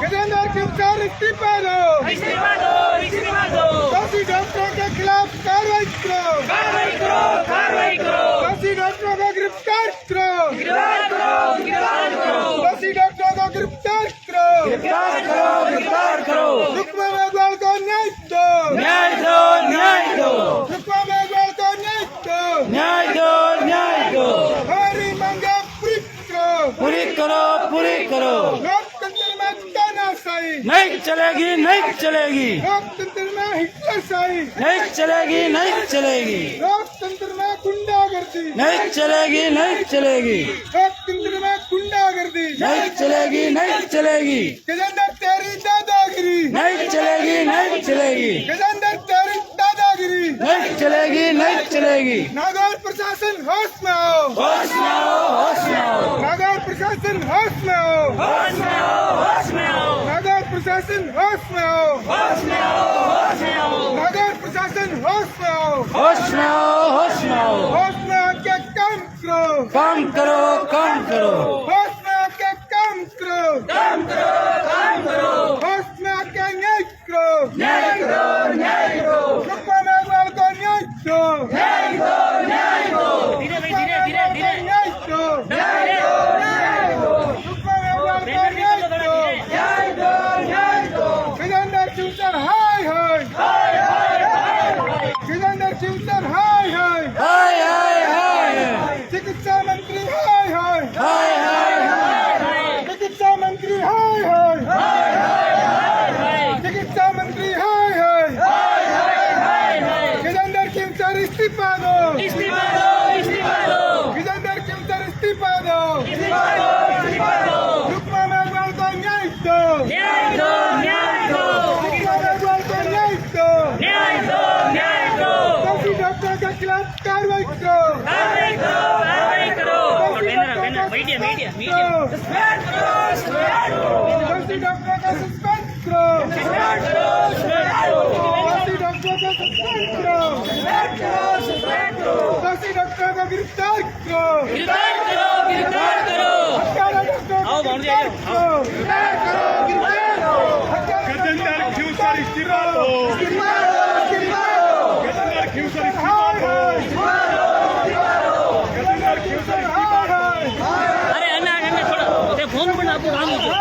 गजेंद्र के उपचार इस्तीफा दो, दोषी डॉक्टरों के खिलाफ कार्रवाई करो, दोषी डॉक्टरों को गिरफ्तार करो, दोषी डॉक्टरों को गिरफ्तार करो, रुकमा मेघवाल को न्याय दो, रुकमा मेघवाल को न्याय दो, हमारी मांगे पूरी करो, लोकतंत्र में तानाशाही नहीं चलेगी, लोकतंत्र में हिटलरशाही, नहीं चलेगी, लोकतंत्र में गुंडागर्दी, नहीं चलेगी, लोकतंत्र में गुंडागर्दी, नहीं चलेगी, गजेंद्र तेरी दादागिरी, नहीं चलेगी, गजेंद्र तेरी दादागिरी, नहीं चलेगी। नागौर प्रशासन होश में आओ, नागौर प्रशासन होश में आओ, नागौर प्रशासन होश में आओ, नागौर प्रशासन होश में आओ, होश में आओ, होश में आके काम करो, काम करो, होश में आके काम करो, होश में आके न्याय करो, रुकमा मेघवाल को न्याय दो, रुकमा मेघवाल को न्याय दो, गजेंद्र शिवचर हाय, गजेंद्र शिवचर हाय, चिकित्सा मंत्री हाय, चिकित्सा मंत्री हाय, चिकित्सा मंत्री हाय, गजेंद्र शिवचर इस्तीफा दो, गजेंद्र शिवचर इस्तीफा दो, रुकमा मेघवाल को न्याय दो, रुकमा मेघवाल को न्याय दो, दोषी डॉक्टर के खिलाफ कार्रवाई करो, दोषी डॉक्टर को सस्पेंड करो, दोषी डॉक्टर को सस्पेंड करो, दोषी डॉक्टर को गिरफ्तार करो, हत्यारा डॉक्टर को गिरफ्तार करो, गजेंद्र शिवचर इस्तीफा दो, गजेंद्र शिवचर इस्तीफा दो, गजेंद्र शिवचर इस्तीफा दो। अरे अन्ना थोड़ा फोन पण आपको काम होतं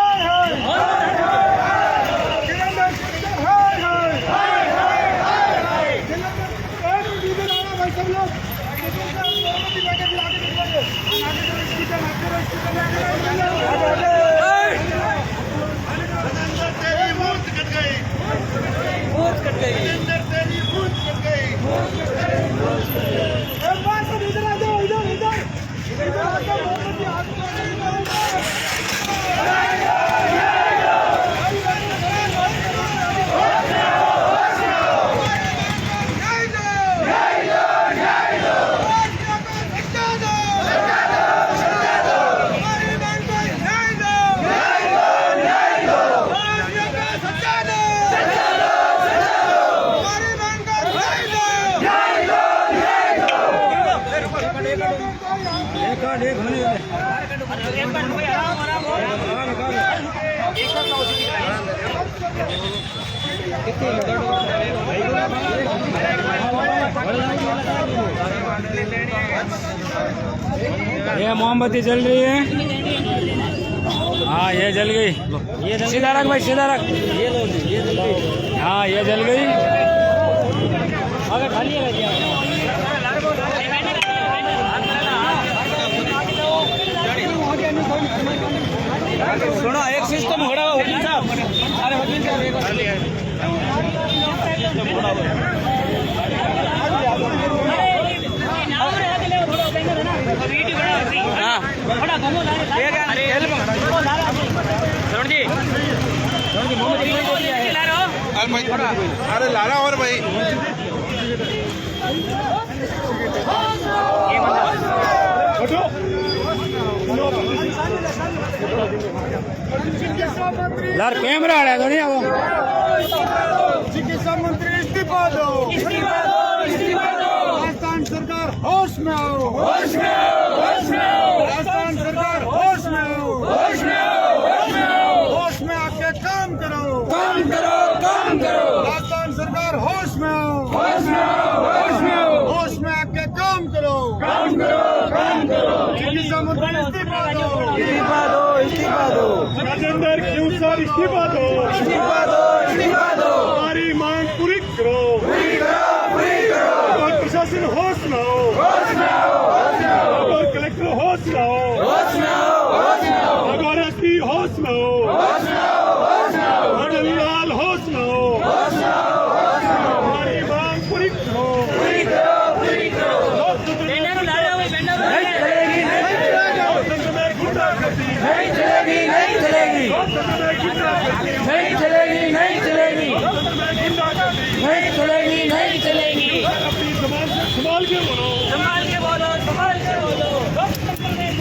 ये मोमबत्ती जल रही है। हाँ ये जल गई, सीधा रख भाई, सीधा रख। हाँ ये जल गई। अगर खाली है सुनो, एक सिस्टम खड़ा हो वकील साहब। अरे वकील साहब अरे लाला और भाई लार कैमरा आ रहा है नहीं वो चिकित्सा मंत्री इस्तीफा दो, राजस्थान सरकार होश में आओ, राजस्थान सरकार होश में आओ, गजेंद्र क्यों सर इस्तीफा दो हमारी मांग पूरी करो और प्रशासन होश लाओ और कलेक्टर होश लाओ और एसपी होश लाओ मदन लाल होश लाओ हमारी मांग पूरी करो लोकतंत्र में गुंडागर्दी नहीं चलेगी नहीं चलेगी नहीं चलेगी नहीं चलेगी नहीं चलेगी नहीं चलेगी अपनी जबान से संभाल के बोलो संभाल के बोलो संभाल के बोलो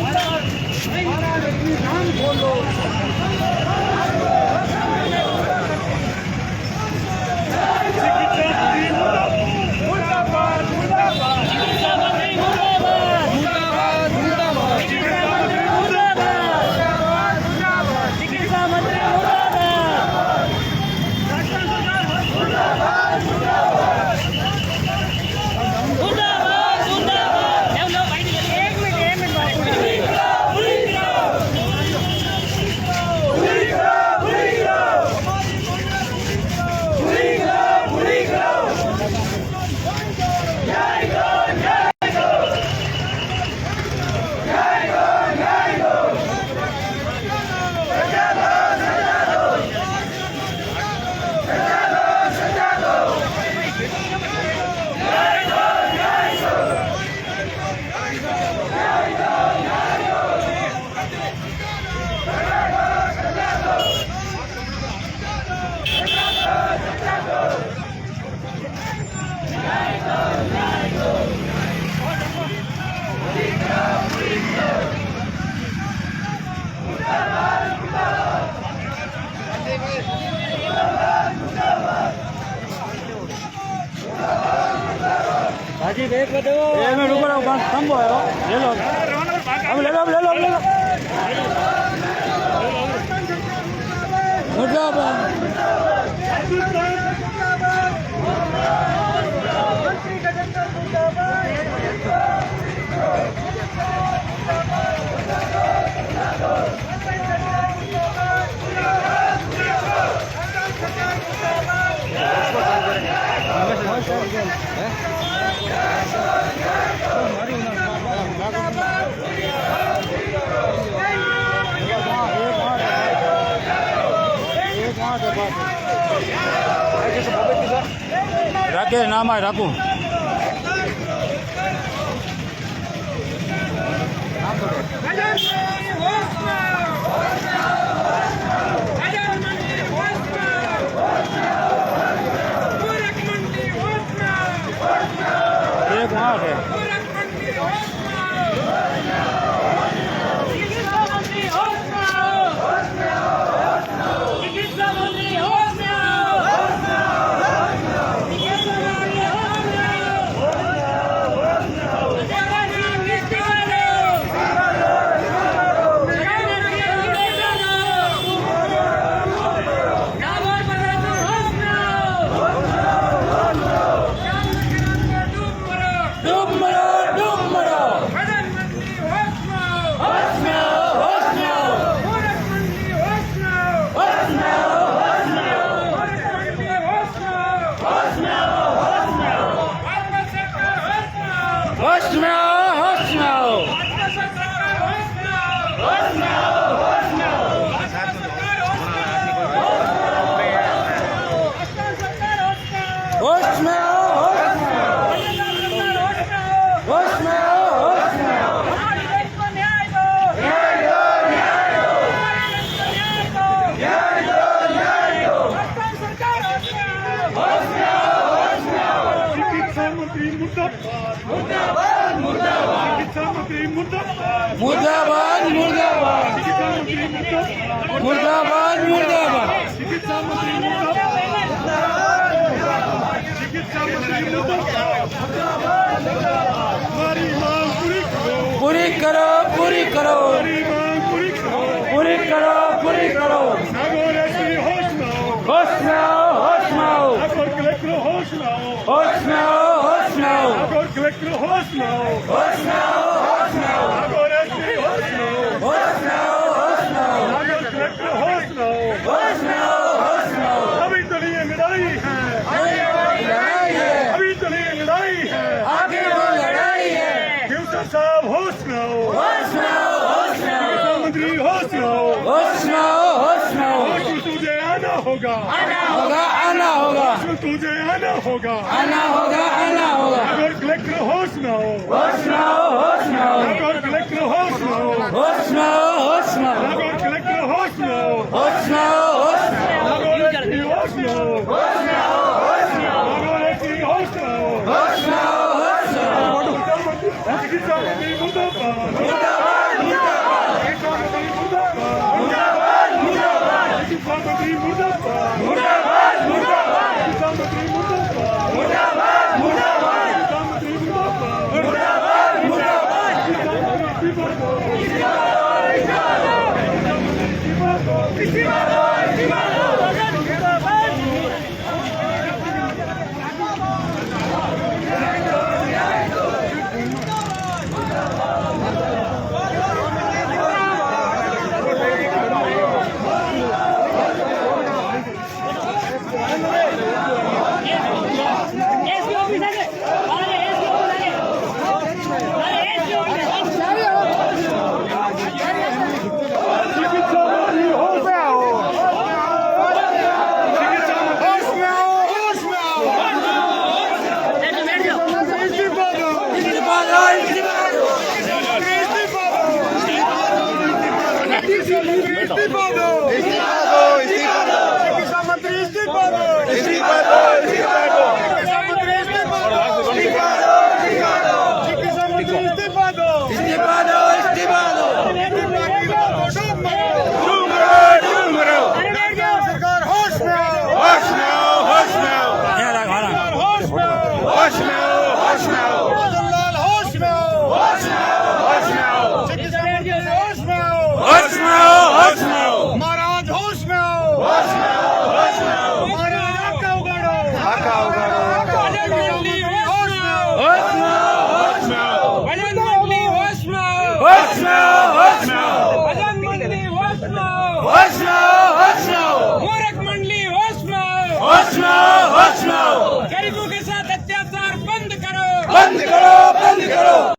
हाजी देख लो ये मैं रुको ना बस कम हो ले लो अब ले लो ले लो ले लो मुर्दाबाद मंत्री गजेंद्र राके नाम है राकू एक वहाँ है मुर्दाबाद मुर्दाबाद मुर्दाबाद मुर्दाबाद चिकित्सा मंत्री हमारी मांग पूरी करो पूरी करो पूरी करो हमारी मांग पूरी करो पूरी करो पूरी करो नागौर एसपी होश में आओ होश में आओ होश में आओ नागौर कलेक्टर होश में आओ होश में आओ होश में आओ नागौर कलेक्टर होश में आओ होश में आओ होश में आओ नागौर एसपी होश में आओ होश में आओ होश में आओ नागौर कलेक्टर होश में आओ, होश में आओ। होश में तुझे आना होगा, होगा, आना होगा, होश में तुझे आना होगा। आना होगा, आना होगा। अगर कलेक्टर होश में हो, होश में आओ, होश में आओ, अगर कलेक्टर होश में हो, होश में आओ, होश में आओ, अगर कलेक्टर होश में हो, होश में आओ, होश में आओ, अगर एसपी होश में हो, होश में आओ, होश में आओ, अगर एसपी होश में हो। होश में आओ, होश में आओ। चिकित्सा मंत्री मुर्दाबाद, मुर्दाबाद, मुर्दाबाद, चिकित्सा मंत्री मुर्दाबाद, मुर्दाबाद, मुर्दाबाद, चिकित्सा मंत्री मुर्दाबाद, मुर्दाबाद, मुर्दाबाद, चिकित्सा मंत्री मुर्दाबाद, मुर्दाबाद, मुर्दाबाद, चिकित्सा मंत्री मुर्दाबाद, मुर्दाबाद, मुर्दाबाद। चिकित्सा मंत्री मुर्दाबाद, चिकित्सा मंत्री होश में आओ, चिकित्सा मंत्री इस्तीफा दो, इस्तीफा दो, इस्तीफा दो। इस्तीफा दो, चिकित्सा मंत्री इस्तीफा दो,